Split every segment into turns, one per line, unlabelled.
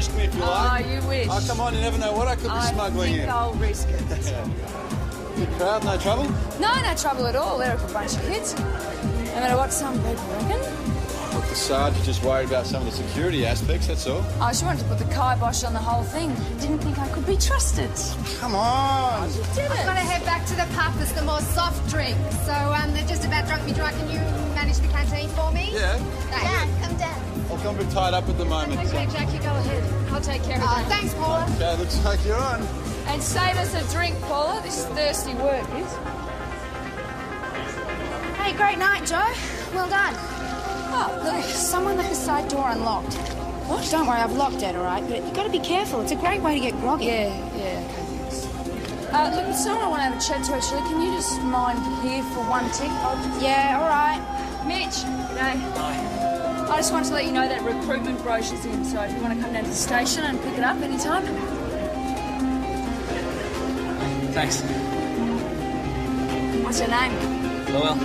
risk me if you like.
Oh, you wish.
Oh, come on, you never know what I could be smuggling in.
I'll risk it.
Good crowd, no trouble?
No trouble at all. They're a good bunch of kids. No matter what some people reckon.
Look, the Sarge just worried about some of the security aspects, that's all.
I just wanted to put the kibosh on the whole thing. Didn't think I could be trusted.
Come on!
You did it.
I've got to head back to the pub for some more soft drinks. So, they're just about drunk me dry. Can you manage the canteen for me?
Yeah.
Thanks. Dad, come down.
I'm a bit tied up at the moment.
Okay, Jack, you go ahead. I'll take care of that.
Thanks, Paula.
Okay, looks like you're on.
And save us a drink, Paula. This is thirsty work, is?
Hey, great night, Joe. Well done.
Oh, look.
Someone left the side door unlocked.
What?
Don't worry, I've locked it, all right? But you've got to be careful. It's a great way to get groggy.
Yeah, okay, thanks. Look, there's someone I want to have a chat to, actually. Can you just mind here for one tick?
Yeah, all right.
Mitch. G'day. Hi. I just wanted to let you know that recruitment brochure's in, so if you want to come down to the station and pick it up anytime.
Thanks.
What's your name?
Lowell.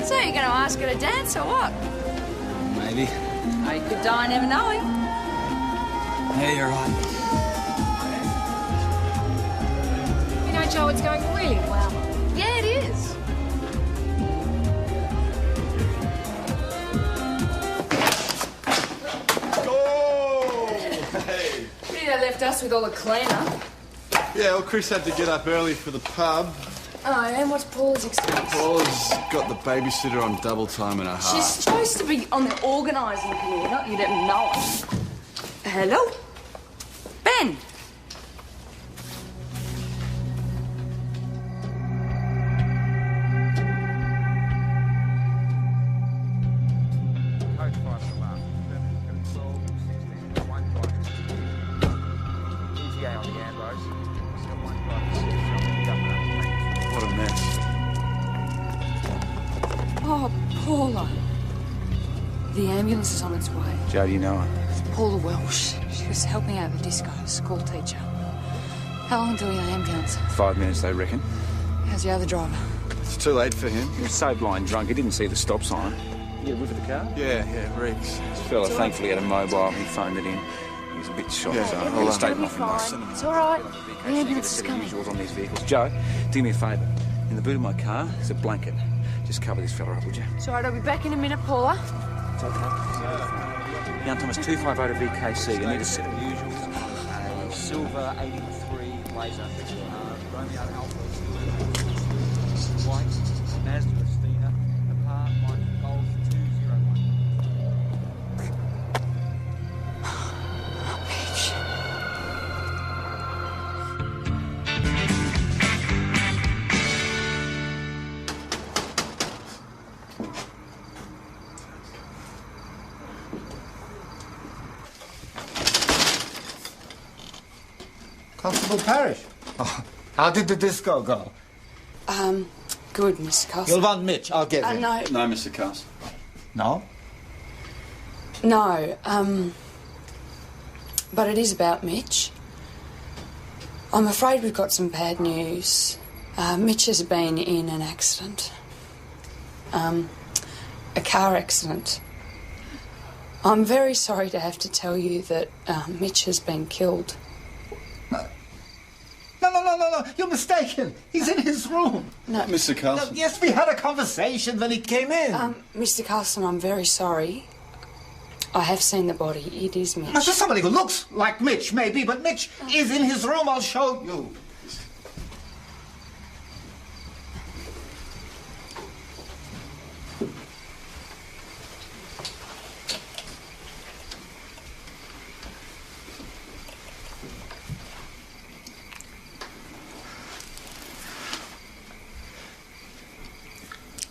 So you're going to ask her to dance or what?
Maybe.
Oh, you could die never knowing.
Yeah, you're right.
You know, Joe, it's going really well.
Yeah, it is.
Oh! Hey!
Pity they left us with all the cleanup.
Yeah, well, Chris had to get up early for the pub.
Oh, and what's Paula's excuse?
Paula's got the babysitter on double time and a half.
She's supposed to be on the organising committee, not you didn't know it. Hello? Ben?
What a mess.
Oh, Paula. The ambulance is on its way.
Joe, do you know her?
Paula Welsh. She was helping out the disco school teacher. How long until the ambulance?
5 minutes, they reckon.
How's the other driver?
It's too late for him.
He was so blind drunk, he didn't see the stop sign. You get a whiff of the car?
Yeah, Reeks.
This fella thankfully had a mobile. He phoned it in. He was a bit shocked,
Yeah,
so
I'll,
I'll get a statement
It'll
off
be
him.
fine. It's all right. The
The
ambulance is coming.
usuals on these vehicles. Joe, do me a favour. In the boot of my car, there's a blanket. Just cover this fella up, would you?
It's all right, I'll be back in a minute, Paula.
It's okay. Young Thomas, 250 to VKC. You need a set of usuals. A silver 83 Blazer. Romeo Alpha. White. Mazda Estina. Apart. Mike Golf 201.
Constable Parrish. Oh, how did the disco go?
Good, Mr. Carson.
You'll want Mitch. I'll get him.
No.
No, Mr. Carson.
No?
No, but it is about Mitch. I'm afraid we've got some bad news. Mitch has been in an accident. A car accident. I'm very sorry to have to tell you that Mitch has been killed.
No. You're mistaken. He's in his room.
No,
Mr. Carson.
Yes, we had a conversation when he came in.
Mr. Carson, I'm very sorry. I have seen the body. It is Mitch.
Now, just somebody who looks like Mitch, maybe, but Mitch is in his room. I'll show you.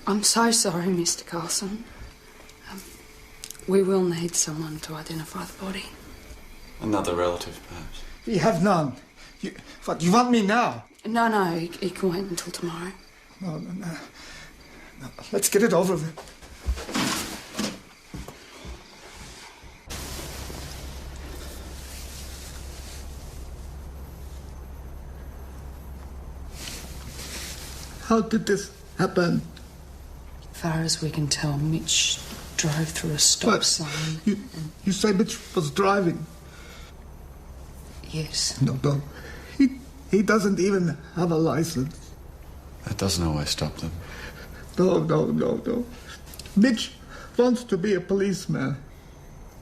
I'm so sorry, Mr. Carlson. We will need someone to identify the body.
Another relative, perhaps.
We have none. You want me now?
No, he can wait until tomorrow.
No. Let's get it over with. How did this happen?
As far as we can tell, Mitch drove through a stop
But
sign.
You say Mitch was driving.
Yes.
No. He doesn't even have a license.
That doesn't always stop them.
No. Mitch wants to be a policeman.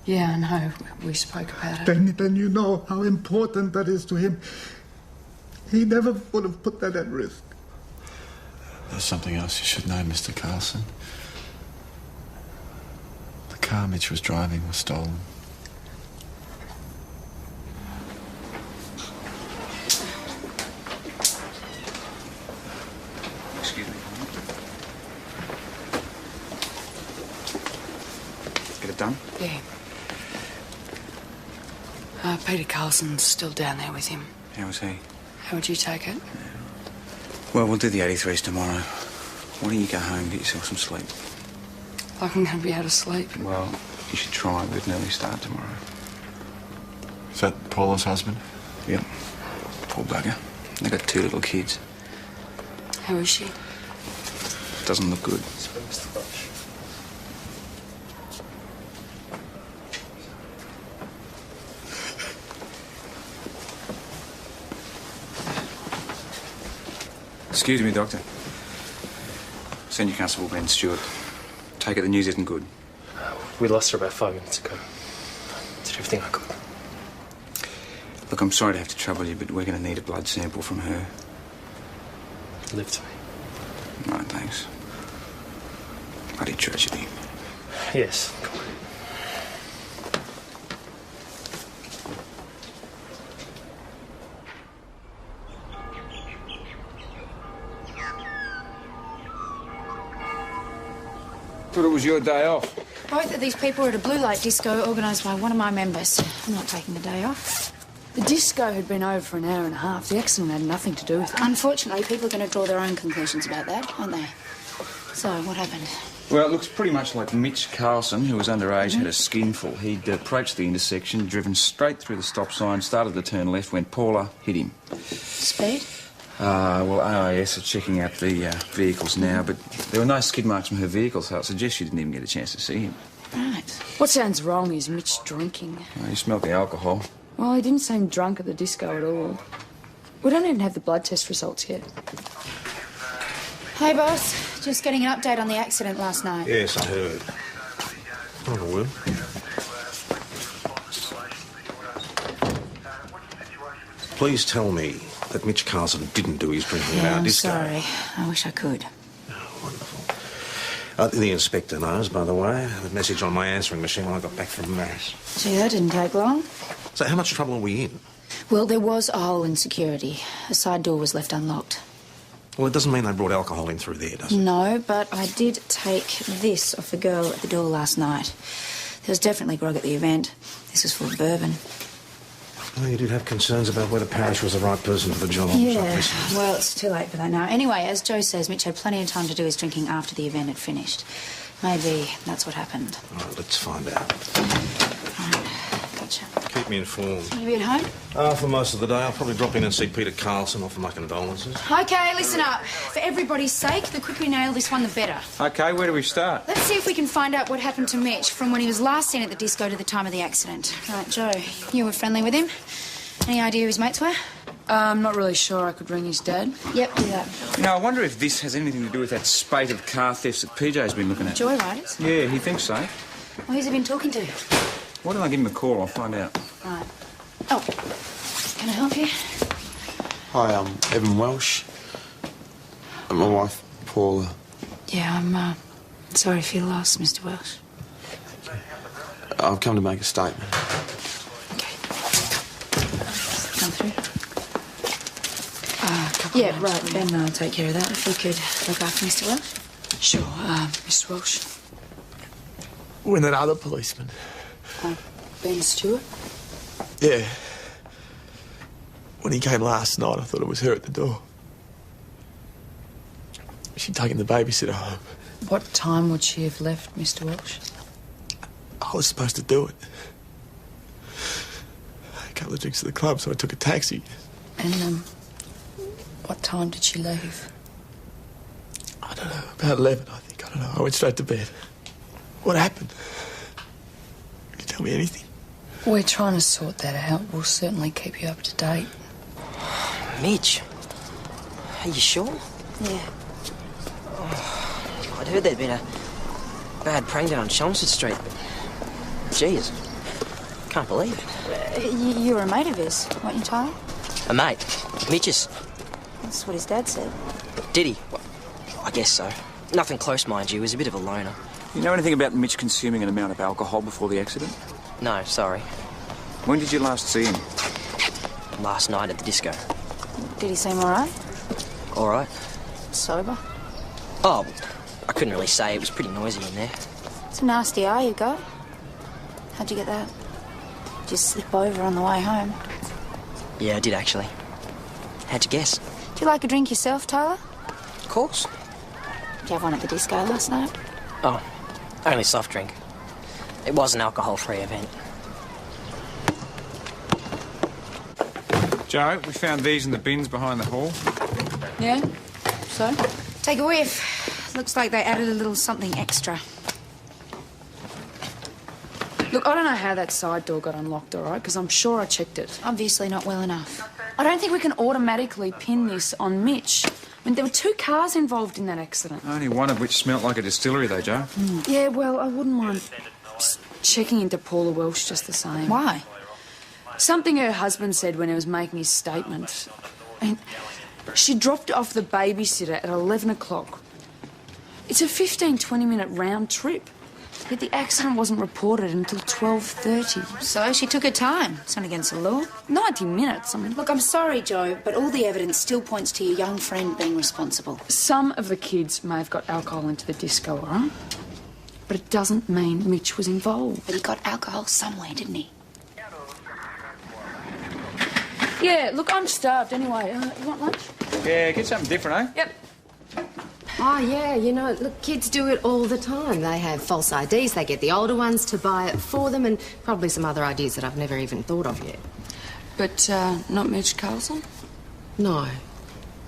Yeah, I know. We spoke about it.
Then you know how important that is to him. He never would have put that at risk.
There's something else you should know, Mr. Carlson. The car Mitch was driving was stolen.
Excuse me. Get it done?
Yeah. Peter Carlson's still down there with him.
How was he?
How would you take it?
Well, we'll do the 83s tomorrow. Why don't you go home and get yourself some sleep?
Like I'm going to be able to sleep.
Well, you should try with an early start tomorrow.
Is that Paula's husband?
Yep. Poor bugger. They got 2 little kids.
How is she?
Doesn't look good. Excuse me, Doctor. Senior Constable Ben Stewart. Take it the news isn't good.
We lost her about 5 minutes ago. Did everything I could.
Look, I'm sorry to have to trouble you, but we're going to need a blood sample from her.
Live to me.
No, thanks. Bloody tragedy.
Yes. Come on.
Thought it was your day off.
Both of these people are at a blue light disco organised by one of my members. I'm not taking the day off.
The disco had been over for an hour and a half. The accident had nothing to do with it.
Unfortunately, people are going to draw their own conclusions about that, aren't they? So, what happened?
Well, it looks pretty much like Mitch Carlson, who was underage, had a skinful. He'd approached the intersection, driven straight through the stop sign, started to turn left when Paula hit him.
Speed?
Well, AIS are checking out the vehicles now, but there were no skid marks from her vehicle, so it suggests she didn't even get a chance to see him.
Right.
What sounds wrong is Mitch drinking.
You smelled the alcohol.
Well, he didn't seem drunk at the disco at all. We don't even have the blood test results yet.
Hey, boss. Just getting an update on the accident last night.
Yes, I heard. Oh, I will. Please tell me that Mitch Carlson didn't do his drinking at our
I'm
disco.
sorry. I wish I could.
Oh, wonderful. The inspector knows, by the way. The message on my answering machine when I got back from Mass.
Gee, that didn't take long.
So how much trouble are we in?
Well, there was a hole in security. A side door was left unlocked.
Well, it doesn't mean they brought alcohol in through there, does it?
No, but I did take this off the girl at the door last night. There was definitely grog at the event. This was full of bourbon.
Oh, you did have concerns about whether Parrish was the right person for the job.
Yeah, well, it's too late for that now. Anyway, as Joe says, Mitch had plenty of time to do his drinking after the event had finished. Maybe that's what happened.
All right, let's find out.
Right, gotcha.
Keep me informed.
You be at home?
For most of the day, I'll probably drop in and see Peter Carlson, offer my condolences.
Okay, listen up. For everybody's sake, the quicker we nail this one, the better.
OK, where do we start?
Let's see if we can find out what happened to Mitch from when he was last seen at the disco to the time of the accident. Right, Joe, you were friendly with him. Any idea who his mates were?
I'm not really sure. I could ring his dad.
Yep, do that.
You know, I wonder if this has anything to do with that spate of car thefts that PJ's been looking at.
Joyriders?
Yeah, he thinks so.
Well, who's he been talking to?
Why don't I give him a call? I'll find out.
Right. Oh, can I help you?
Hi, I'm Evan Welsh. And my wife, Paula.
Yeah, I'm sorry for your loss, Mr. Welsh.
I've come to make a statement.
Okay. Come through. Yeah, right. Ben, I'll take care of that. If you could look after Mr. Welsh.
Sure, Mr. Welsh.
When that other policeman...
Ben Stewart?
Yeah. When he came last night, I thought it was her at the door. She'd taken the babysitter home.
What time would she have left, Mr. Welsh?
I was supposed to do it. A couple of drinks at the club, so I took a taxi.
And, what time did she leave?
I don't know, about 11, I think. I don't know. I went straight to bed. What happened? Can you tell me anything?
We're trying to sort that out. We'll certainly keep you up to date.
Mitch? Are you sure?
Yeah.
I'd heard there'd been a bad prank down on Chelmsford Street. Jeez. Can't believe it.
You were a mate of his, weren't you, Tyler?
A mate? Mitch's?
That's what his dad said.
Did he? Well, I guess so. Nothing close, mind you. He was a bit of a loner.
You know anything about Mitch consuming an amount of alcohol before the accident?
No, sorry.
When did you last see him?
Last night at the disco.
Did he seem all right?
All right.
Sober?
Oh, I couldn't really say. It was pretty noisy in there.
It's a nasty eye you got. How'd you get that? Just slip over on the way home.
Yeah, I did actually. How'd you guess?
Do you like a drink yourself, Tyler?
Of course.
Did you have one at the disco last night?
Oh, only soft drink. It was an alcohol-free event.
Joe, we found these in the bins behind the hall.
Yeah? So?
Take a whiff. Looks like they added a little something extra.
Look, I don't know how that side door got unlocked, all right? Because I'm sure I checked it.
Obviously not well enough.
I don't think we can automatically pin this on Mitch. I mean, there were 2 cars involved in that accident.
Only one of which smelt like a distillery, though, Joe.
Yeah, well, I wouldn't mind just checking into Paula Welsh just the same.
Why?
Something her husband said when he was making his statement. I mean, she dropped off the babysitter at 11 o'clock. It's a 15-20-minute round trip. Yet the accident wasn't reported until 12:30.
So she took her time. It's not against the law.
90 minutes, I mean...
Look, I'm sorry, Joe, but all the evidence still points to your young friend being responsible.
Some of the kids may have got alcohol into the disco, all right? But it doesn't mean Mitch was involved.
But he got alcohol somewhere, didn't he?
Yeah, look, I'm starved anyway. You want lunch?
Yeah, get something different, eh?
Yep.
Oh, yeah, you know, look, kids do it all the time. They have false IDs, they get the older ones to buy it for them, and probably some other ideas that I've never even thought of yet.
But, not Mitch Carlson?
No.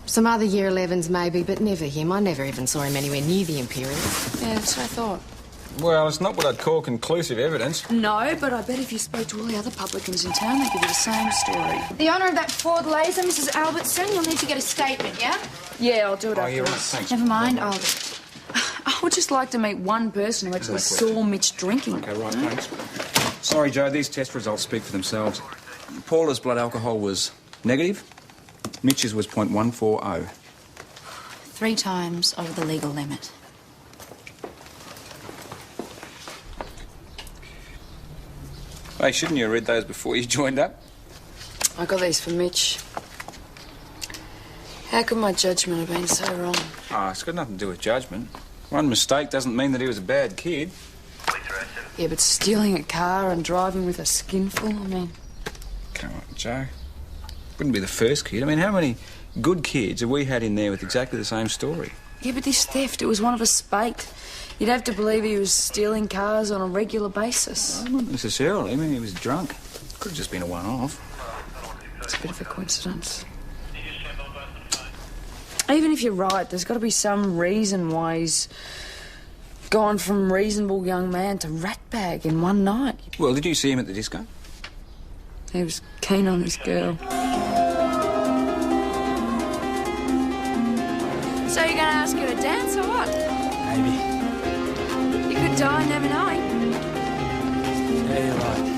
Some other Year 11s maybe, but never him. I never even saw him anywhere near the Imperial.
Yeah, that's what I thought.
Well, it's not what I'd call conclusive evidence.
No, but I bet if you spoke to all the other publicans in town, they'd give you the same story.
The owner of that Ford Laser, Mrs. Albertson, you'll need to get a statement, yeah?
Yeah, I'll do it
Oh,
after
yeah, right,
this.
thanks.
Never mind, I'll do it.
I would just like to meet one person who actually saw Mitch drinking.
Okay, right, thanks. Sorry, Joe, these test results speak for themselves. Paula's blood alcohol was negative. Mitch's was 0.140.
3 times over the legal limit.
Hey, shouldn't you have read those before you joined up?
I got these for Mitch. How could my judgment have been so wrong?
Ah, it's got nothing to do with judgment. One mistake doesn't mean that he was a bad kid.
Yeah, but stealing a car and driving with a skinful, I mean...
Come on, Joe. Wouldn't be the first kid. I mean, how many good kids have we had in there with exactly the same story?
Yeah, but this theft, it was one of a spate. You'd have to believe he was stealing cars on a regular basis.
Oh, not necessarily. I mean, he was drunk. Could have just been a one-off.
It's a bit of a coincidence. Even if you're right, there's got to be some reason why he's gone from reasonable young man to ratbag in one night.
Well, did you see him at the disco?
He was keen on this girl. So you're going to ask her to dance or what?
Maybe.
You could die never knowing.
Yeah, you're right.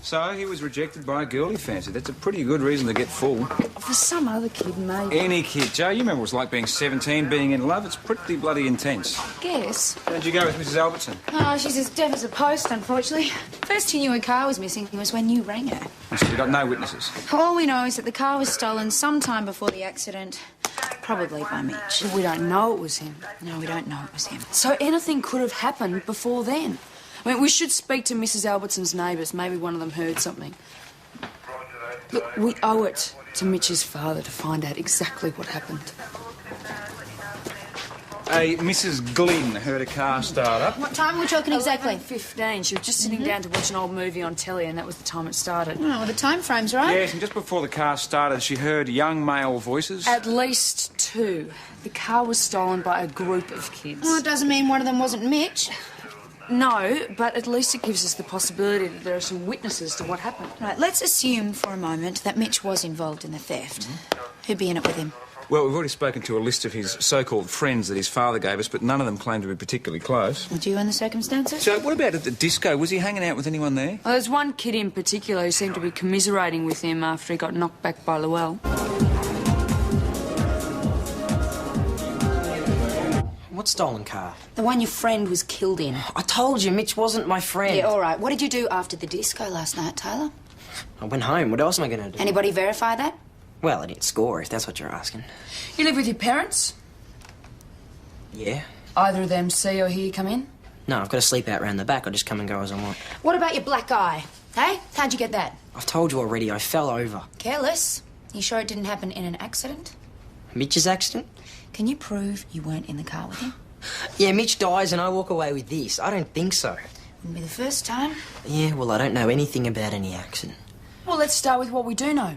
So he was rejected by a girl he fancied. That's a pretty good reason to get full.
For some other kid, maybe.
Any kid. Joe, you remember what it was like being 17, being in love? It's pretty bloody intense.
Guess.
How'd you go with Mrs. Albertson?
Oh, she's as deaf as a post, unfortunately. First she knew her car was missing was when you rang her.
So you got no witnesses?
All we know is that the car was stolen sometime before the accident, probably by Mitch.
We don't know it was him.
No, we don't know it was him.
So anything could have happened before then. I mean, we should speak to Mrs. Albertson's neighbours. Maybe one of them heard something. Look, we owe it to Mitch's father to find out exactly what happened.
A Mrs. Glynn heard a car start up.
What time are we talking exactly?
15. She was just sitting down to watch an old movie on telly, and that was the time it started.
Oh, well, the time frame's right.
Yes, and just before the car started, she heard young male voices.
At least 2. The car was stolen by a group of kids.
Well, it doesn't mean one of them wasn't Mitch.
No, but at least it gives us the possibility that there are some witnesses to what happened.
Right, let's assume for a moment that Mitch was involved in the theft. Who'd be in it with him?
Well, we've already spoken to a list of his so-called friends that his father gave us, but none of them claim to be particularly close.
Do you and the circumstances?
So what about at the disco? Was he hanging out with anyone there?
Well, there's one kid in particular who seemed to be commiserating with him after he got knocked back by Llewell.
What stolen car?
The one your friend was killed in.
I told you, Mitch wasn't my friend.
Yeah, all right. What did you do after the disco last night, Taylor?
I went home. What else am I going to do?
Anybody verify that?
Well, I didn't score, if that's what you're asking.
You live with your parents?
Yeah?
Either of them see or hear you come in?
No, I've got to sleep out round the back. I'll just come and go as I want.
What about your black eye? Hey? How'd you get that?
I've told you already, I fell over.
Careless. You sure it didn't happen in an accident?
Mitch's accident?
Can you prove you weren't in the car with him?
Yeah, Mitch dies and I walk away with this. I don't think so.
Wouldn't be the first time.
Yeah, well, I don't know anything about any accident.
Well, let's start with what we do know.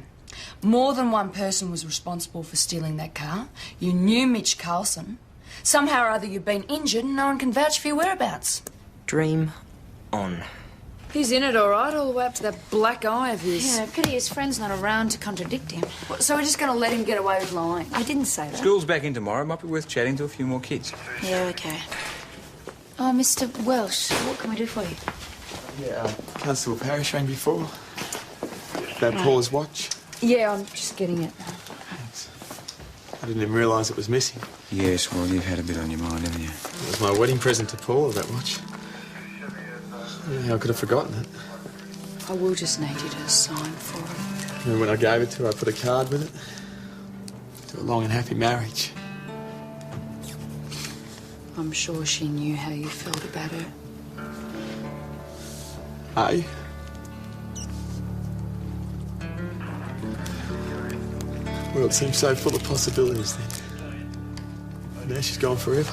More than one person was responsible for stealing that car. You knew Mitch Carlson. Somehow or other you've been injured and no one can vouch for your whereabouts.
Dream on.
He's in it all right, all the way up to that black eye of his.
Yeah, pity his friend's not around to contradict him.
So we're just going to let him get away with lying?
I didn't say that.
School's back in tomorrow. Might be worth chatting to a few more kids.
Yeah, okay. Oh, Mr. Welsh, what can we do for you?
Yeah, Constable Parrish rang before. About Paula's watch.
Yeah, I'm just getting it.
Thanks. I didn't even realise it was missing.
Yes, well, you've had a bit on your mind, haven't you?
It was my wedding present to Paula, that watch. I don't know how I could have forgotten it.
I will just need you to sign for it.
And when I gave it to her, I put a card with it. To a long and happy marriage.
I'm sure she knew how you felt about her.
Are you? Well, it seems so full of possibilities then. Now she's gone forever.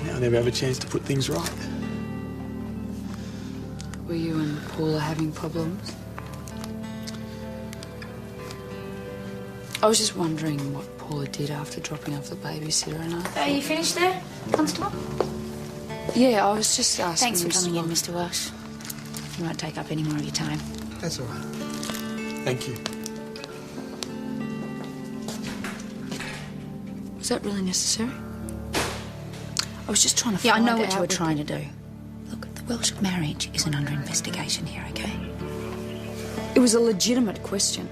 Now I never have a chance to put things right.
Were you and Paula having problems? I was just wondering what Paula did after dropping off the babysitter and I...
Are you finished there, Constable?
Yeah, I was just asking...
Thanks for coming in, Mr. Welsh. We won't take up any more of your time.
That's all right. Thank you.
Was that really necessary? I was just trying to
Yeah, I
find
know what
out
you were trying to do. Look, the Welsh marriage isn't under investigation here, okay?
It was a legitimate question.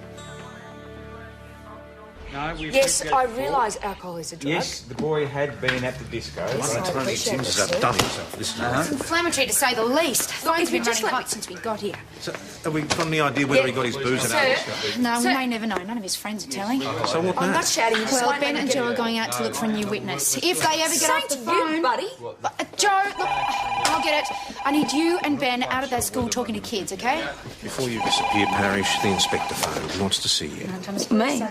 No,
Yes, I realise alcohol is a drug.
Yes, the boy had been at the disco.
Yes, I appreciate
Tim's
it, sir.
done himself. This is
It's inflammatory to say the least. Phone's been
just
running
let
hot since we got here.
So, have we got any idea whether he got his booze at our disco?
No, we may never know. None of his friends are telling.
So what
I'm
now?
not shouting.
Well, Ben and Joe are going out to look for a new witness. If they ever get off the phone...
buddy.
Joe, look, I'll get it. I need you and Ben out of that school talking to kids, okay?
Before you disappear, Parrish, the inspector phoned. He wants to see you.
Me?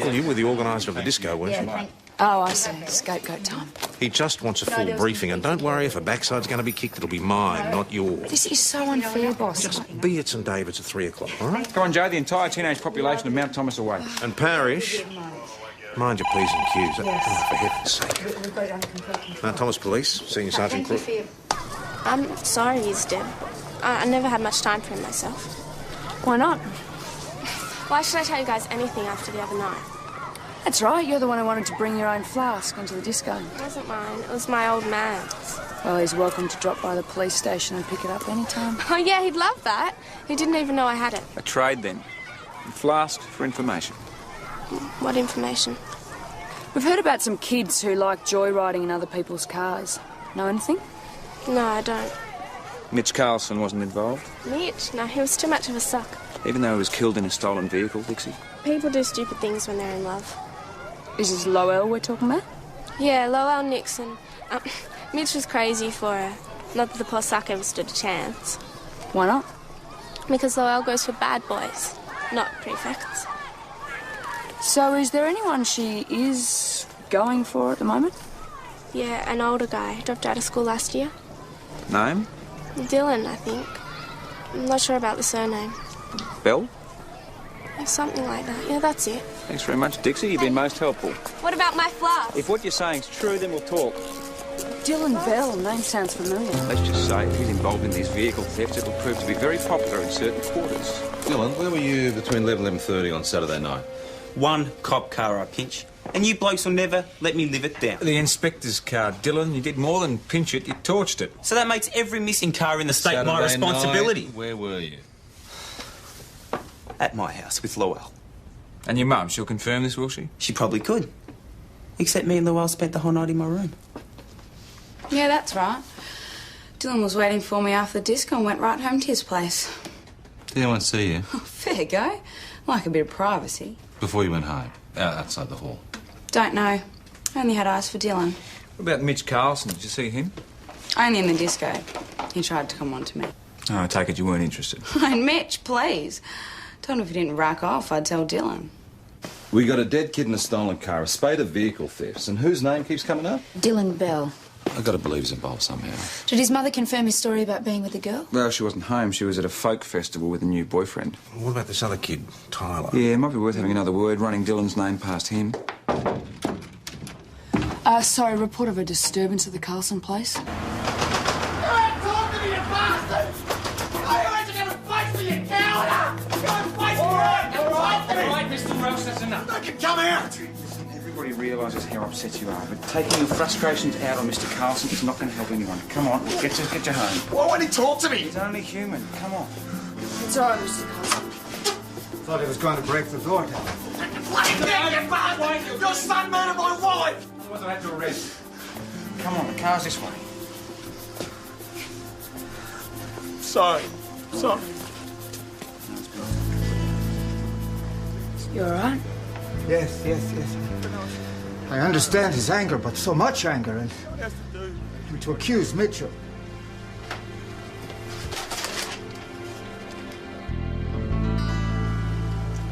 Well, you were the organiser of the disco, weren't you?
Oh, I see. Scapegoat time.
He just wants a full briefing, and don't worry if a backside's going to be kicked, it'll be mine, not yours.
This is so unfair, boss.
Just be at St David's at 3 o'clock, all right?
Come on, Joe, the entire teenage population of Mount Thomas away.
And Parrish, mind your P's and Q's. Oh, for heaven's sake. Mount Thomas Police, Senior Sergeant Crook.
I'm sorry he's dead. I never had much time for him myself.
Why not?
Why should I tell you guys anything after the other night?
That's right. You're the one who wanted to bring your own flask into the disco.
It wasn't mine. It was my old man's.
Well, he's welcome to drop by the police station and pick it up anytime.
Oh, yeah, he'd love that. He didn't even know I had it.
A trade, then. A flask for information.
What information?
We've heard about some kids who like joyriding in other people's cars. Know anything?
No, I don't.
Mitch Carlson wasn't involved,
Mitch? No, he was too much of a suck.
even though he was killed in a stolen vehicle, Dixie.
People do stupid things when they're in love.
Is this Lowell we're talking about?
Yeah, Lowell Nixon. Mitch was crazy for her. Not that the poor sucker ever stood a chance.
Why not?
Because Lowell goes for bad boys, not prefects.
So is there anyone she is going for at the moment?
Yeah, an older guy. Dropped out of school last year.
Name?
Dylan, I think. I'm not sure about the surname.
Bell?
Something like that. Yeah, that's it.
Thanks very much, Dixie. You've been most helpful.
What about my flask?
If what you're saying's true, then we'll talk.
Dylan Bell, name sounds familiar.
Let's just say if he's involved in these vehicle thefts, it'll prove to be very popular in certain quarters.
Dylan, where were you between 11 and 11:30 on Saturday night?
One cop car I pinch, and you blokes will never let me live it down.
The inspector's car, Dylan. You did more than pinch it, you torched it.
So that makes every missing car in the state
Saturday
my responsibility.
Night, where were you?
At my house with Lowell.
And your mum, she'll confirm this, will she?
She probably could. Except me and Lowell spent the whole night in my room.
Yeah, that's right. Dylan was waiting for me after the disco and went right home to his place.
Did anyone see you?
Oh, fair go. Like a bit of privacy.
Before you went home? Outside the hall?
Don't know. Only had eyes for Dylan.
What about Mitch Carlson? Did you see him?
Only in the disco. He tried to come on to me.
Oh, I take it you weren't interested.
And Mitch, please. Told him if he didn't rack off, I'd tell Dylan.
We got a dead kid in a stolen car, a spate of vehicle thefts, and whose name keeps coming up?
Dylan Bell.
I've got to believe he's involved somehow.
Did his mother confirm his story about being with the girl?
Well, she wasn't home. She was at a folk festival with a new boyfriend.
What about this other kid, Tyler?
Yeah, it might be worth having another word, running Dylan's name past him.
Sorry, report of a disturbance at the Carlson place.
You ain't talking to me, you bastard! I ain't gonna fight for you, coward! You're gonna fight for me!
All right, Mr. Roach, that's enough.
I can come out!
Everybody realises how upset you are, but taking your frustrations out on Mr. Carlson is not going to help anyone. Come on, get you home.
Why won't he talk to me?
He's only human. Come on.
It's all right, Mr. Carlson.
Thought he was going to break the door down.
Bloody dead, you bastard! Your son murdered my wife!
Otherwise I had to arrest.
Come on, the car's this way.
Sorry.
You all right?
Yes. I understand his anger, but so much anger, and to accuse Mitchell.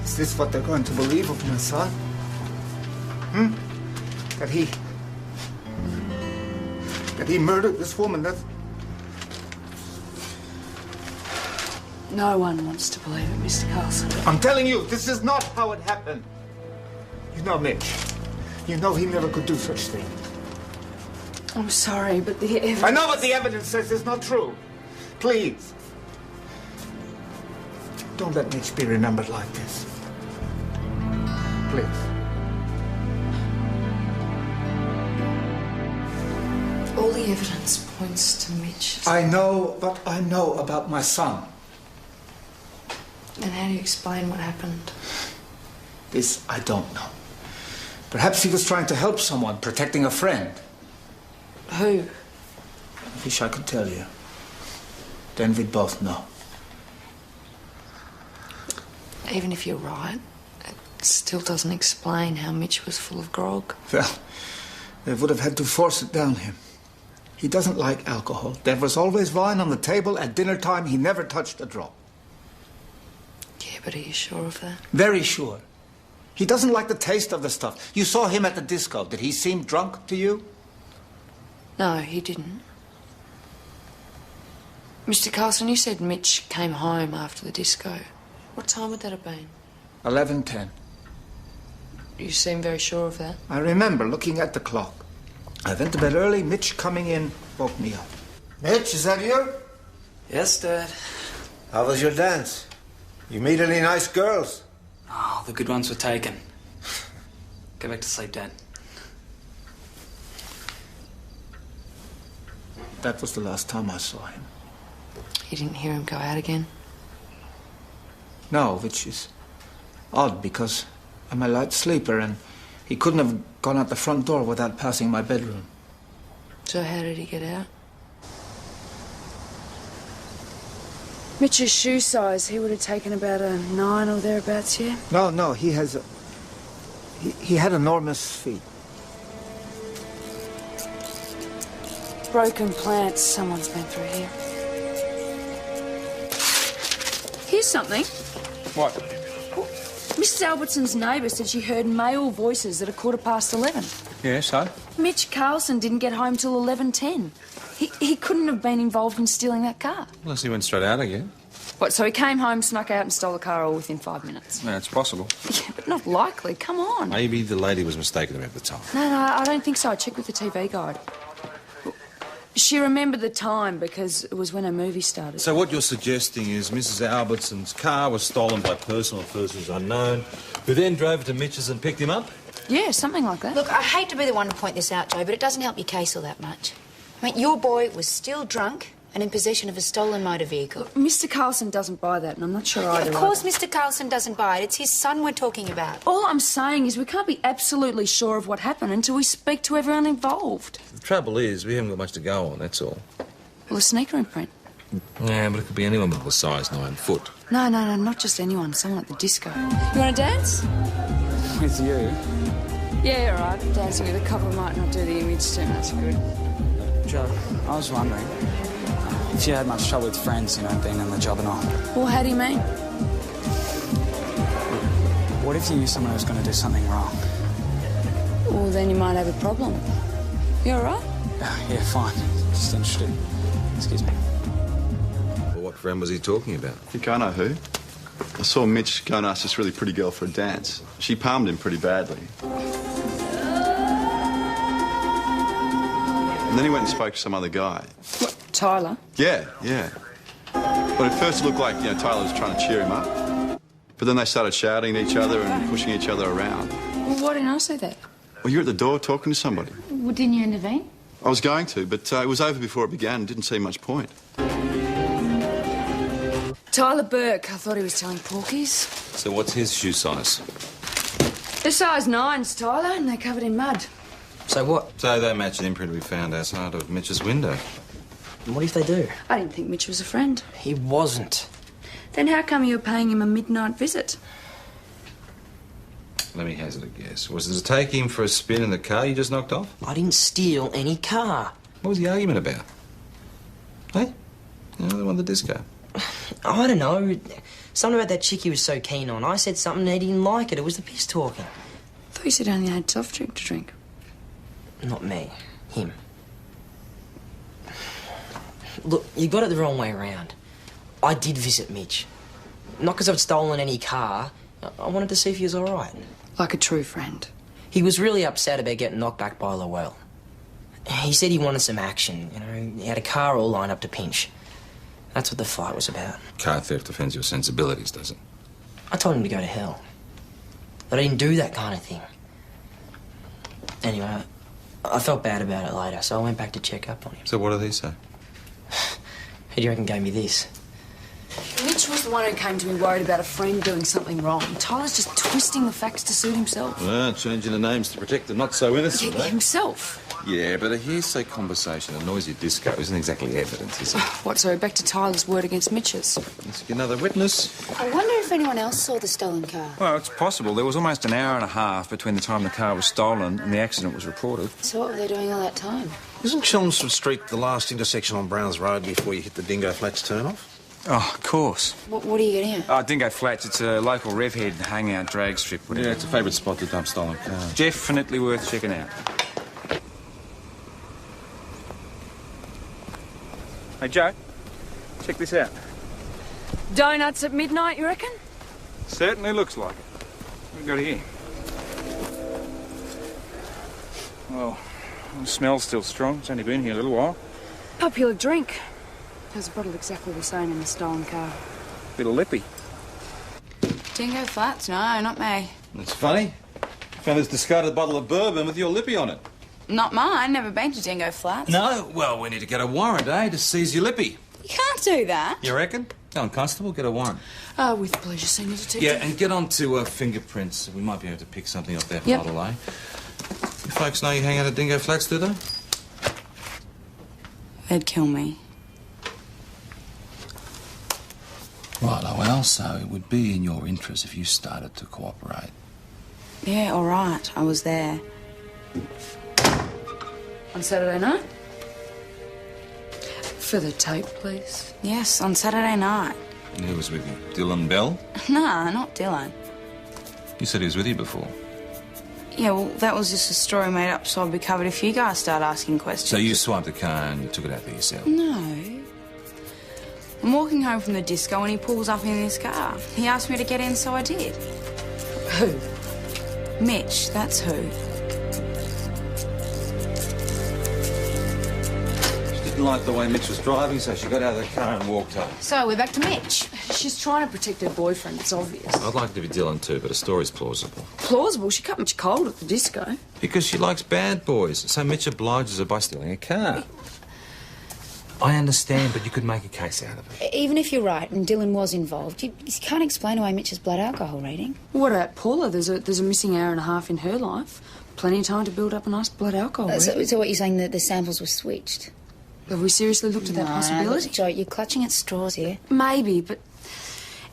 Is this what they're going to believe of my son? That he murdered this woman?
No one wants to believe it, Mr. Carlson.
I'm telling you, this is not how it happened. You know Mitch. You know he never could do such thing.
I'm sorry, but the evidence...
I know what the evidence says is not true. Please. Don't let Mitch be remembered like this. Please.
All the evidence points to Mitch.
I know what I know about my son.
And how do you explain what happened?
This I don't know. Perhaps he was trying to help someone, protecting a friend.
Who?
I wish I could tell you. Then we'd both know.
Even if you're right, it still doesn't explain how Mitch was full of grog.
Well, they would have had to force it down him. He doesn't like alcohol. There was always wine on the table. At dinner time, he never touched a drop.
Yeah, but are you sure of that?
Very sure. He doesn't like the taste of the stuff. You saw him at the disco. Did he seem drunk to you?
No, he didn't. Mr. Carlson, you said Mitch came home after the disco. What time would that have been?
11:10.
You seem very sure of that.
I remember looking at the clock. I went to bed early. Mitch coming in woke me up. Mitch, is that you?
Yes, Dad.
How was your dance? You meet any nice girls?
Oh, the good ones were taken. Go back to sleep, Dad.
That was the last time I saw him.
You didn't hear him go out again?
No, which is odd because I'm a light sleeper and he couldn't have gone out the front door without passing my bedroom.
So how did he get out? Mitch's shoe size, he would have taken about a 9 or thereabouts, yeah?
No, he has he had enormous feet.
Broken plants, someone's been through here. Here's something.
What?
Mrs. Albertson's neighbour said she heard male voices at 11:15.
Yeah, so?
Mitch Carlson didn't get home till 11:10. He couldn't have been involved in stealing that car.
Unless he went straight out again.
What, so he came home, snuck out and stole the car all within 5 minutes?
Yeah, it's possible.
Yeah, but not likely. Come on.
Maybe the lady was mistaken about the time.
No, I don't think so. I checked with the TV guide. She remembered the time because it was when her movie started.
So what you're suggesting is Mrs. Albertson's car was stolen by person or persons unknown, who then drove to Mitch's and picked him up?
Yeah, something like that.
Look, I hate to be the one to point this out, Joe, but it doesn't help your case all that much. I mean, your boy was still drunk and in possession of a stolen motor vehicle.
Look, Mr. Carlson doesn't buy that, and I'm not sure either.
Of course Mr. Carlson doesn't buy it. It's his son we're talking about.
All I'm saying is we can't be absolutely sure of what happened until we speak to everyone involved.
The trouble is, we haven't got much to go on, that's all.
Well, a sneaker imprint.
Yeah, but it could be anyone with a size 9 foot.
No, not just anyone. Someone at the disco. You want to dance?
With you?
Yeah, all right. Dancing with a couple might not do the image too much good.
Joe, I was wondering if you had much trouble with friends, being on the job and all.
Well, how do you mean?
What if you knew someone was going to do something wrong?
Well, then you might have a problem. You all right?
Yeah, fine. Just interested. Excuse me.
Well, what friend was he talking about?
I think I know who. I saw Mitch go and ask this really pretty girl for a dance. She palmed him pretty badly. And then he went and spoke to some other guy.
What, Tyler?
Yeah. But at first it looked like, Tyler was trying to cheer him up. But then they started shouting at each other and pushing each other around.
Well, why didn't I say that?
Well, you're at the door talking to somebody.
Well, didn't you intervene?
I was going to, but it was over before it began. Didn't see much point.
Tyler Burke. I thought he was telling porkies.
So what's his shoe size?
They're size 9s, Tyler, and they're covered in mud.
So what?
So they match an imprint we found outside of Mitch's window.
And what if they do?
I didn't think Mitch was a friend.
He wasn't.
Then how come you were paying him a midnight visit?
Let me hazard a guess. Was it to take him for a spin in the car you just knocked off?
I didn't steal any car.
What was the argument about? Hey? The one at the disco.
I don't know. Something about that chick he was so keen on. I said something and he didn't like it. It was the piss talking.
I thought you said only had soft drink to drink.
Not me. Him. Look, you got it the wrong way around. I did visit Mitch. Not because I'd stolen any car. I wanted to see if he was all right.
Like a true friend.
He was really upset about getting knocked back by Lowell. He said he wanted some action. He had a car all lined up to pinch. That's what the fight was about.
Car theft offends your sensibilities, does it?
I told him to go to hell. But I didn't do that kind of thing. Anyway, I felt bad about it later, so I went back to check up on him.
So what did he say?
Who do you reckon gave me this?
Mitch was the one who came to me worried about a friend doing something wrong. Tyler's just twisting the facts to suit himself.
Well, changing the names to protect the not-so-innocent,
Yeah, himself.
Yeah, but a hearsay conversation at a noisy disco isn't exactly evidence, is it?
What, so back to Tyler's word against Mitch's?
Let's get another witness.
I wonder if anyone else saw the stolen car.
Well, it's possible. There was almost an hour and a half between the time the car was stolen and the accident was reported.
So what were they doing all that time?
Isn't Chelmsford Street the last intersection on Browns Road before you hit the Dingo Flats turn-off?
Oh, of course.
What are you getting at?
Dingo Flats, it's a local revhead hangout drag strip.
Yeah, it's a favourite spot to dump stolen cars.
Definitely worth checking out. Hey, Joe, check this out.
Donuts at midnight, you reckon?
Certainly looks like it. What have we got here? Well, the smell's still strong. It's only been here a little while.
Popular drink. There's a bottle exactly the same in the stolen car.
Bit of lippy.
Dingo Flats? No, not me.
That's funny. Found this discarded bottle of bourbon with your lippy on it.
Not mine. Never been to Dingo Flats.
No? Well, we need to get a warrant, to seize your lippy.
You can't do that.
You reckon? Go on, Constable, get a warrant.
With pleasure, Senior Detective.
Yeah, and get on to fingerprints. We might be able to pick something off that
Yep.
bottle, You folks know you hang out at Dingo Flats, do they?
They'd kill me.
Right, well, so it would be in your interest if you started to cooperate.
Yeah, all right. I was there. On Saturday night? For the tape, please. Yes, on Saturday night.
And who was with you? Dylan Bell?
Nah, not Dylan.
You said he was with you before.
Yeah, well, that was just a story made up so I'd be covered if you guys start asking questions.
So you swiped the car and you took it out there yourself?
No. I'm walking home from the disco and he pulls up in his car. He asked me to get in, so I did.
Who?
Mitch, that's who.
She didn't like the way Mitch was driving, so she got out of the car and walked home.
So we're back to Mitch. She's trying to protect her boyfriend, it's obvious.
I'd like to be Dylan too, but a story's plausible.
Plausible? She cut Mitch cold at the disco.
Because she likes bad boys, so Mitch obliges her by stealing a car. I understand, but you could make a case out of it.
Even if you're right and Dylan was involved, you can't explain away Mitch's blood alcohol rating.
What about Paula? There's a missing hour and a half in her life. Plenty of time to build up a nice blood alcohol rating.
So what you're saying, that the samples were switched?
Have we seriously looked at that possibility?
Joe, you're clutching at straws here.
Maybe, but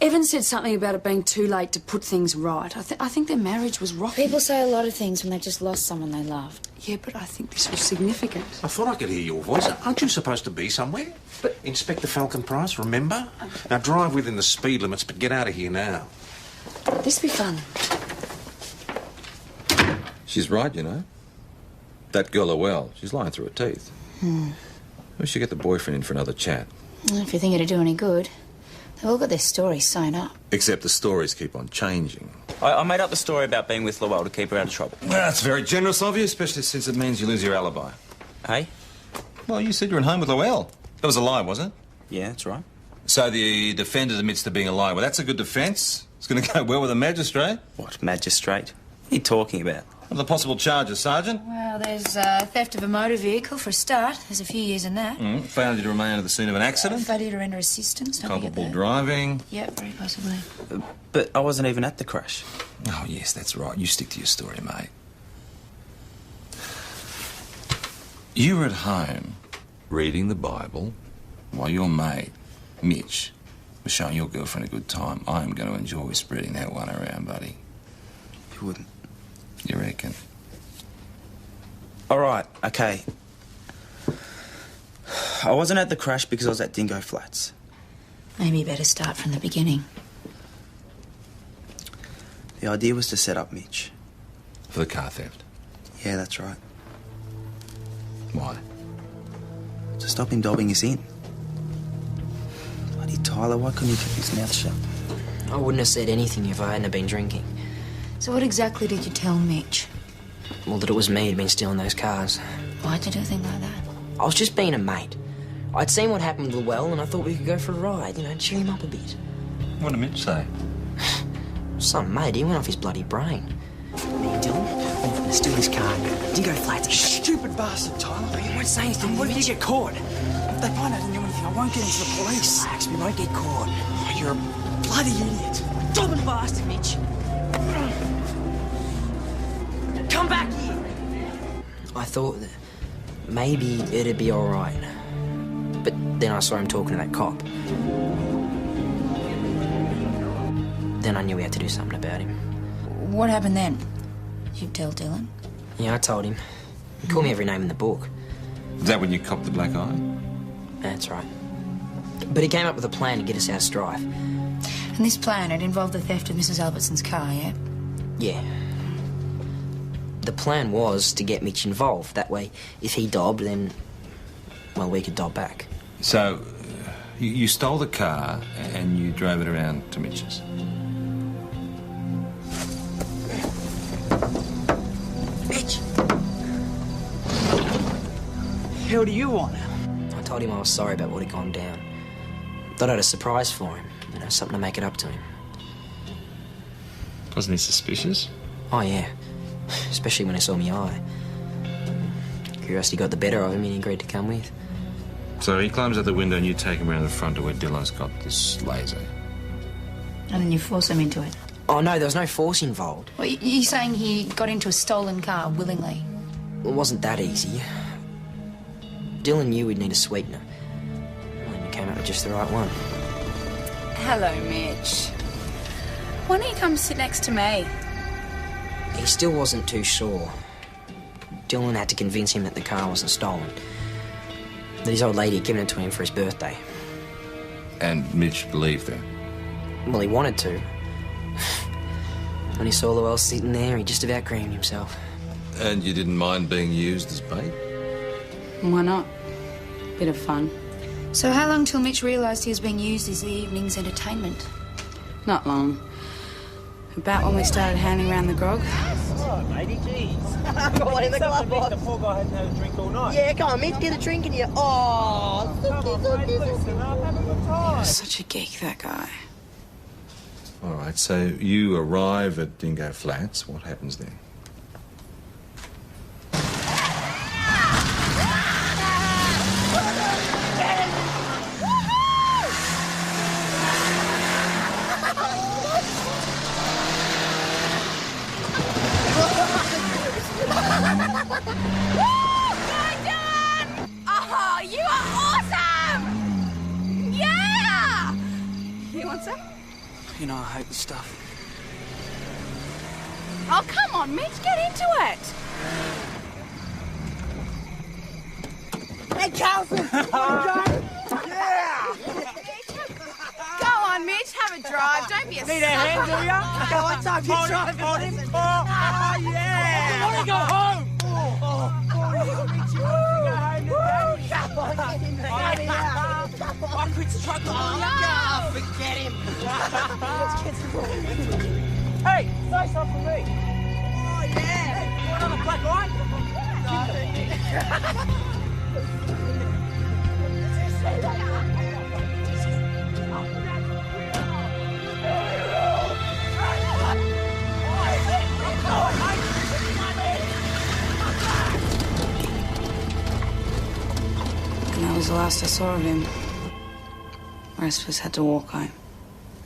Evan said something about it being too late to put things right. I think their marriage was rocky.
People say a lot of things when they've just lost someone they loved.
Yeah, but I think this was significant.
I thought I could hear your voice. Aren't you supposed to be somewhere?
But
Inspector Falcon Price, remember? Now drive within the speed limits, but get out of here now.
This'll be fun.
She's right, you know. That girl Lowell, she's lying through her teeth. We should get the boyfriend in for another chat.
Well, if you think it'd do any good. They've all got their stories sewn up.
Except the stories keep on changing.
I made up the story about being with Lowell to keep her out of trouble.
Well, that's very generous of you, especially since it means you lose your alibi.
Hey?
Well, you said you were at home with Lowell. That was a lie, wasn't it?
Yeah, that's right.
So the defendant admits to being a lie. Well, that's a good defence. It's going to go well with a magistrate.
What, magistrate? What are you talking about?
Of the possible charges, Sergeant.
Well, there's theft of a motor vehicle for a start. There's a few years in that.
Failure to remain at the scene of an accident.
Failure to render assistance. Don't forget
Culpable
that.
driving.
Yep, very possibly.
But I wasn't even at the crash.
Oh, yes, that's right. You stick to your story, mate. You were at home reading the Bible while your mate, Mitch, was showing your girlfriend a good time. I am going to enjoy spreading that one around, buddy.
You wouldn't.
You reckon?
All right, okay. I wasn't at the crash because I was at Dingo Flats.
Maybe you better start from the beginning.
The idea was to set up Mitch.
For the car theft?
Yeah, that's right.
Why?
To stop him dobbing us in. Bloody Tyler, why couldn't he keep his mouth shut?
I wouldn't have said anything if I hadn't have been drinking.
So what exactly did you tell Mitch?
Well, that it was me who'd been stealing those cars.
Why'd you do a thing like that?
I was just being a mate. I'd seen what happened with Lowell and I thought we could go for a ride, cheer him up a bit.
What did Mitch say?
Some mate, he went off his bloody brain. Me and Dylan, we're going to steal this car. Dingo Flats.
Stupid bastard, Tyler. You won't say anything. What if you get caught? If they find out I knew anything, I won't get into the police.
Relax, we won't get caught.
Oh, you're a bloody idiot. Dobbin bastard, Mitch. Come back here.
I thought that maybe it'd be all right. But then I saw him talking to that cop. Then I knew we had to do something about him.
What happened then? You tell Dylan?
Yeah, I told him. He called me every name in the book.
Is that when you copped the black eye?
That's right. But he came up with a plan to get us out of strife.
And this plan, it involved the theft of Mrs. Albertson's car, yeah?
Yeah. The plan was to get Mitch involved. That way, if he dobbed, then, well, we could dob back.
So, you stole the car and you drove it around to Mitch's?
Mitch! Hell do you want?
I told him I was sorry about what had gone down. Thought I had a surprise for him. Something to make it up to him.
Wasn't he suspicious?
Oh, yeah. Especially when he saw me eye. Curiosity got the better of him and he agreed to come with.
So he climbs out the window and you take him around the front to where Dylan's got this laser.
And then you force him into it?
Oh, no, there was no force involved.
Well, you're saying he got into a stolen car willingly?
It wasn't that easy. Dylan knew we'd need a sweetener. And he came up with just the right one.
Hello, Mitch. Why don't you come sit next to me?
He still wasn't too sure. Dylan had to convince him that the car wasn't stolen. That his old lady had given it to him for his birthday.
And Mitch believed that?
Well, he wanted to. When he saw Llewellyn sitting there, he just about creamed himself.
And you didn't mind being used as bait?
Why not? Bit of fun.
So how long till Mitch realised he was being used as the evening's entertainment?
Not long. About when we started handing around the grog.
Oh, matey, jeez. Got one in the glove box. The poor guy hadn't had a drink all night. Yeah, come on, Mitch, get a drink in you. Oh, come on, mate, loosen up, have a good time.
He was such a geek, that guy.
All right, so you arrive at Dingo Flats. What happens then?
Oh, you are awesome! Yeah! You want some?
You know, I hate this stuff.
Oh, come on, Mitch, get into it!
Hey, Carlson! Yeah!
Go on, Mitch, have a drive. Don't be a
Need a hand, do ya? Go on, time, you drive on him. Oh, yeah! I want to go home! I quit struggling. No! Forget him. Hey, say something for me. Oh, yeah. Hey, you want another black eye?
And that was the last I saw of him. The rest of us had to walk home.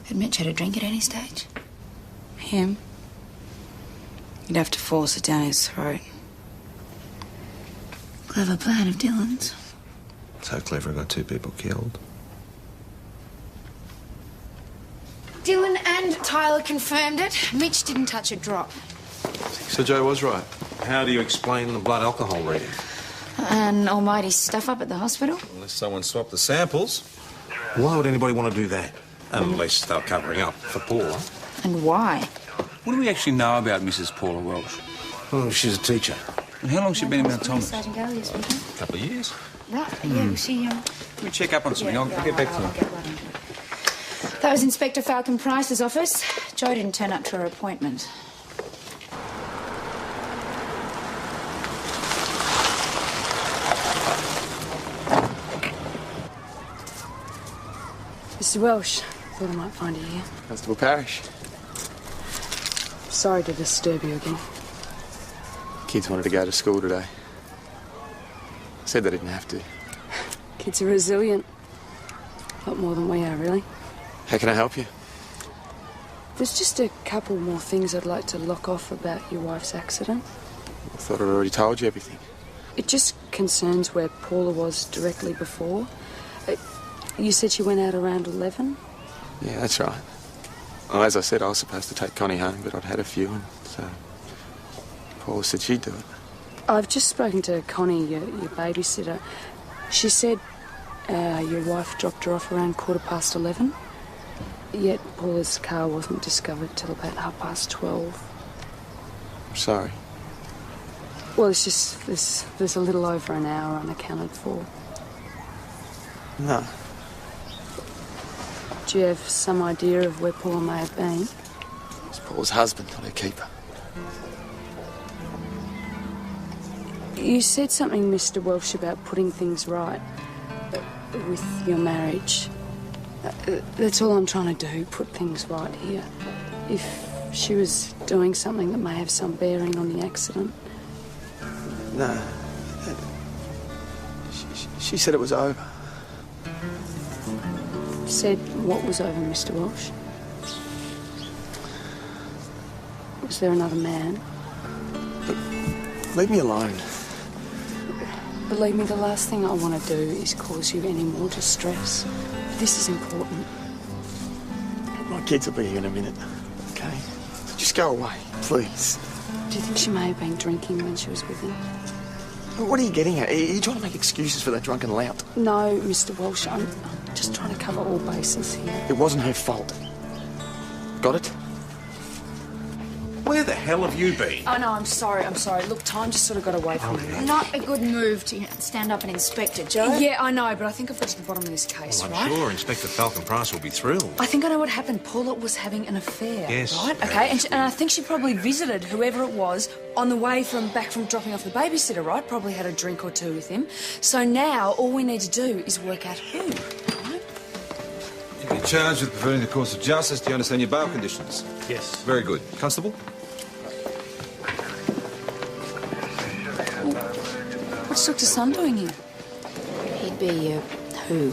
Had Mitch had a drink at any stage?
Him? You'd have to force it down his throat.
Clever plan of Dylan's.
So clever, I got 2 people killed.
Dylan and Tyler confirmed it. Mitch didn't touch a drop.
So Joe was right.
How do you explain the blood alcohol reading?
An almighty stuff up at the hospital.
Unless someone swapped the samples.
Why would anybody want to do that? Unless they're covering up for Paula.
And why?
What do we actually know about Mrs. Paula Welsh?
Oh, she's a teacher.
And how long has she been in Mount Thomas?
Sergeant Gallagher speaking.
A couple of years.
Right, yeah, she,
Let me check up on something. I'll get back to you.
That was Inspector Falcon Price's office. Joe didn't turn up to her appointment.
Mr. Welsh, thought I might find you here.
Constable Parrish.
Sorry to disturb you again.
Kids wanted to go to school today. Said they didn't have to.
Kids are resilient. A lot more than we are, really.
How can I help you?
There's just a couple more things I'd like to lock off about your wife's accident.
I thought I'd already told you everything.
It just concerns where Paula was directly before. You said she went out around 11?
Yeah, that's right. Well, as I said, I was supposed to take Connie home, but I'd had a few, and so Paula said she'd do it.
I've just spoken to Connie, your babysitter. She said your wife dropped her off around 11:15. Yet Paula's car wasn't discovered till about 12:30.
I'm sorry.
Well, it's just there's a little over an hour unaccounted for.
No.
Do you have some idea of where Paula may have been?
It's Paula's husband, not her keeper.
You said something, Mr. Welsh, about putting things right with your marriage. That's all I'm trying to do, put things right here. If she was doing something that may have some bearing on the accident.
No. She said it was over.
Said what was over, Mr. Welsh? Was there another man?
Leave me alone.
Believe me, the last thing I want to do is cause you any more distress. This is important.
My kids will be here in a minute, okay? So just go away, please.
Do you think she may have been drinking when she was with him?
What are you getting at? Are you trying to make excuses for that drunken lout?
No, Mr. Welsh, I'm just trying to cover all bases here.
It wasn't her fault. Got it?
Where the hell have you been?
Oh, no, I'm sorry. Look, time just sort of got away from me.
Not a good move to stand up and inspect it, Joe.
Yeah, I know, but I think I've got to the bottom of this case,
Well,
right?
I'm sure Inspector Falcon Price will be thrilled.
I think I know what happened. Paula was having an affair.
Yes.
Right? Okay, and I think she probably visited whoever it was on the way back from dropping off the babysitter, right? Probably had a drink or two with him. So now all we need to do is work out who.
You've been charged with perverting the course of justice. Do you understand your bail conditions?
Yes.
Very good. Constable?
What's Dr. Sun doing here?
He'd be, who?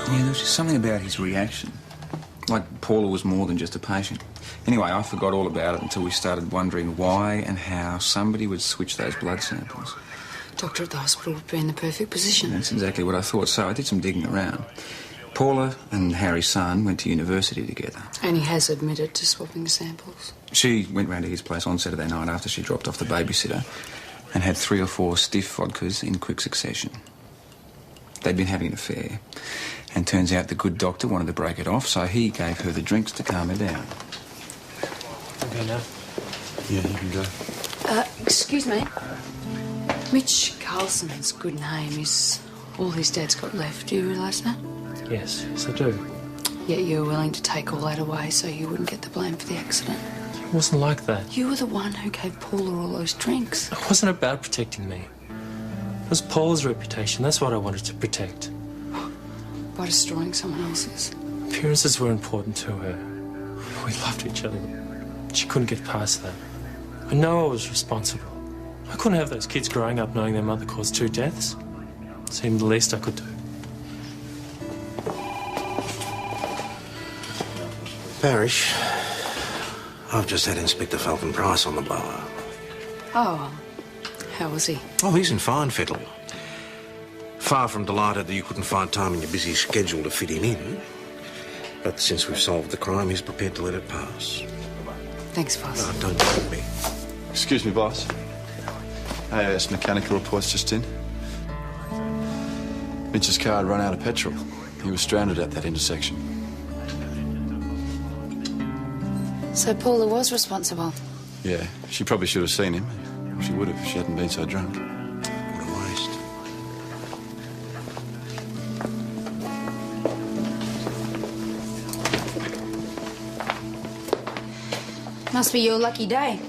Yeah, there was just something about his reaction. Like Paula was more than just a patient. Anyway, I forgot all about it until we started wondering why and how somebody would switch those blood samples.
Doctor at the hospital would be in the perfect position.
That's exactly what I thought. So I did some digging around. Paula and Harry's son went to university together.
And he has admitted to swapping samples.
She went round to his place on Saturday night after she dropped off the babysitter and had 3 or 4 stiff vodkas in quick succession. They'd been having an affair. And turns out the good doctor wanted to break it off, so he gave her the drinks to calm her down.
Okay, now?
Yeah, you can go.
Excuse me. Mitch Carlson's good name is all his dad's got left. Do you realise that?
Yes, I do.
Yet you were willing to take all that away so you wouldn't get the blame for the accident.
It wasn't like that.
You were the one who gave Paula all those drinks.
It wasn't about protecting me. It was Paula's reputation. That's what I wanted to protect.
By destroying someone else's.
Appearances were important to her. We loved each other. She couldn't get past that. I know I was responsible. I couldn't have those kids growing up knowing their mother caused 2 deaths. It seemed the least I could do.
Parrish, I've just had Inspector Falcon Price on the bar.
Oh, how was he?
Oh, he's in fine fettle. Far from delighted that you couldn't find time in your busy schedule to fit him in. But since we've solved the crime, he's prepared to let it pass.
Thanks, boss.
Oh, don't thank me.
Excuse me, boss. AAS mechanical reports just in. Mitch's car had run out of petrol. He was stranded at that intersection.
So Paula was responsible?
Yeah, she probably should have seen him. She would have if she hadn't been so drunk.
What a waste.
Must be your lucky day.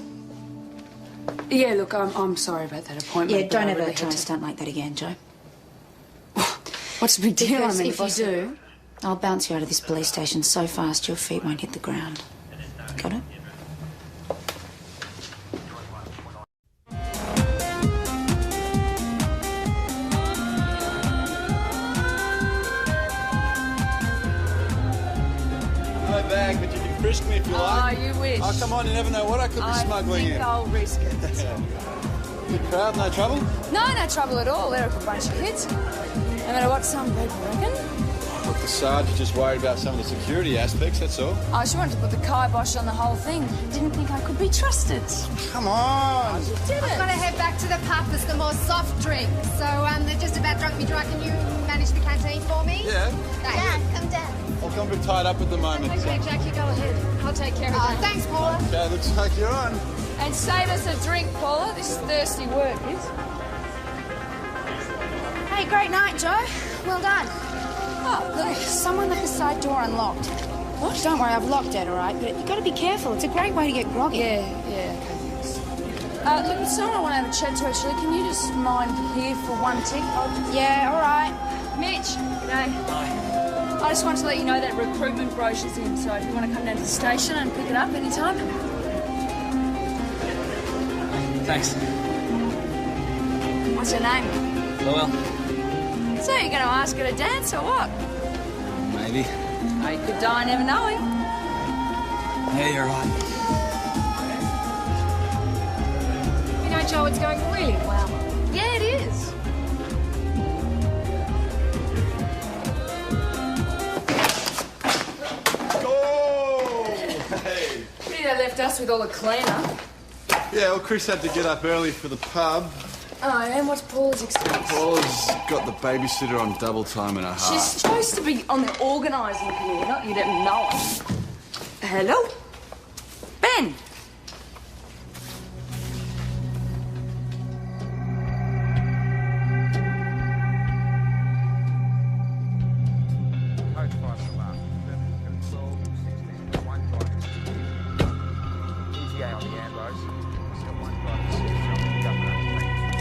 Yeah, look, I'm sorry about that appointment.
Yeah,
but
don't
I
ever
really
try
had
to stunt like that again, Joe.
What's the big deal?
Because
I mean,
if you do, I'll bounce you out of this police station so fast your feet won't hit the ground. Got it?
No bag, but you can frisk me if you like.
Oh, you wish.
Oh, come on, you never know what I could be smuggling in.
I'll risk it.
Big crowd, no trouble?
No trouble at all. They're a good bunch of kids. No matter what some people reckon.
Look, the sergeant's just worried about some of the security aspects, that's all.
Oh, she wanted to put the kibosh on the whole thing. Didn't think I could be trusted.
Come on!
She did
I've
it.
got to head back to the pub for some more soft drinks. So, they're just about drunk me dry. Can you manage the canteen for me?
Yeah.
Dad, come down.
Well, I'm a bit tied up at the moment.
Okay, Jack, you go ahead. I'll take care of that. Thanks, Paula.
Okay, looks like you're on.
And save us a drink, Paula. This is thirsty work, is.
Hey, great night, Joe. Well done.
Oh,
Look, someone left the side door unlocked. What? Don't worry, I've locked it, all right? But you've got to be careful. It's a great way to get groggy.
Yeah, okay, thanks. Look, there's someone I want to have a chat to, actually. Can you just mind here for one tick?
Yeah, all right.
Mitch. G'day. Hi. I just wanted to let you know that recruitment brochure's in, so if you want to come down to the station and pick it up anytime.
Thanks.
What's your name?
Well,
So you're going to ask her to dance or what?
maybe.
Oh, you could die never knowing.
Yeah, you're right.
You know, Joe, it's going really well. Yeah, it is.
Hey!
Pity they left us with all the cleanup.
Yeah, well, Chris had to get up early for the pub.
Oh, and what's Paula's excuse?
Paula's got the babysitter on double time and a half.
She's supposed to be on the organising committee, not you didn't know it. Hello? Ben?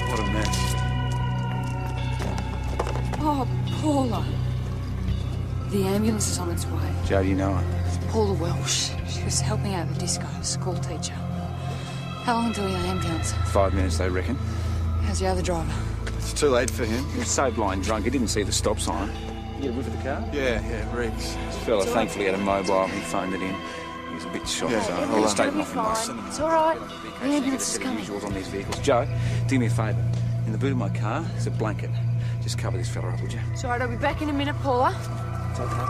What a mess.
Oh, Paula. The ambulance is on its way.
Joe, do you know her?
Paula Welsh. She was helping out at the disco, school teacher. How long until the ambulance?
5 minutes, they reckon.
How's the other driver?
It's too late for him.
He was so blind drunk, he didn't see the stop sign. You get a whiff of the car?
Yeah, Reeks.
This fella thankfully had a mobile. He phoned it in. He was a bit shocked, so I'll get a statement off him.
It's all right. The ambulance is coming.
Visuals on these vehicles. Joe, do me a favour. In the boot of my car, there's a blanket. Just cover this fella up, would you?
It's all right. I'll be back in a minute, Paula.
It's okay.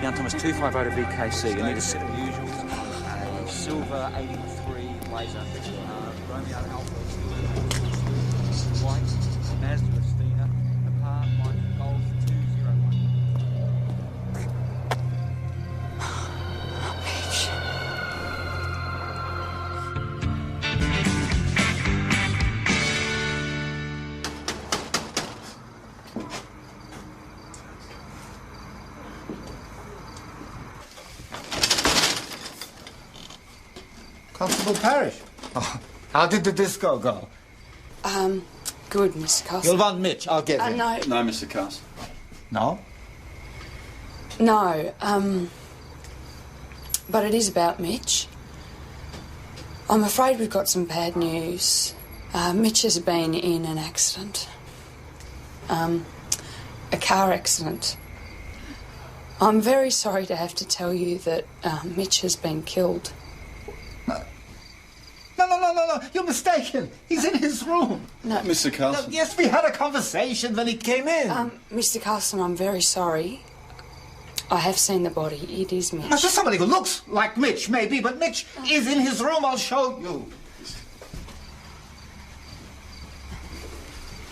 Young Thomas 250 to VKC. You need a set of usuals. A silver 83 Blazer. Romeo Alpha. White. Mazda Estina. Apart. Mike Golf 201.
Constable Parrish. Oh, how did the disco go?
Good, Mr. Carson.
You'll want Mitch. I'll get him.
No.
No, Mr. Carson.
No?
No, but it is about Mitch. I'm afraid we've got some bad news. Mitch has been in an accident. A car accident. I'm very sorry to have to tell you that Mitch has been killed.
No. You're mistaken. He's in his room.
No.
Mr. Carson.
No, yes, we had a conversation when he came in.
Mr. Carson, I'm very sorry. I have seen the body. It is Mitch.
Now, just somebody who looks like Mitch, maybe, but Mitch is in his room. I'll show you.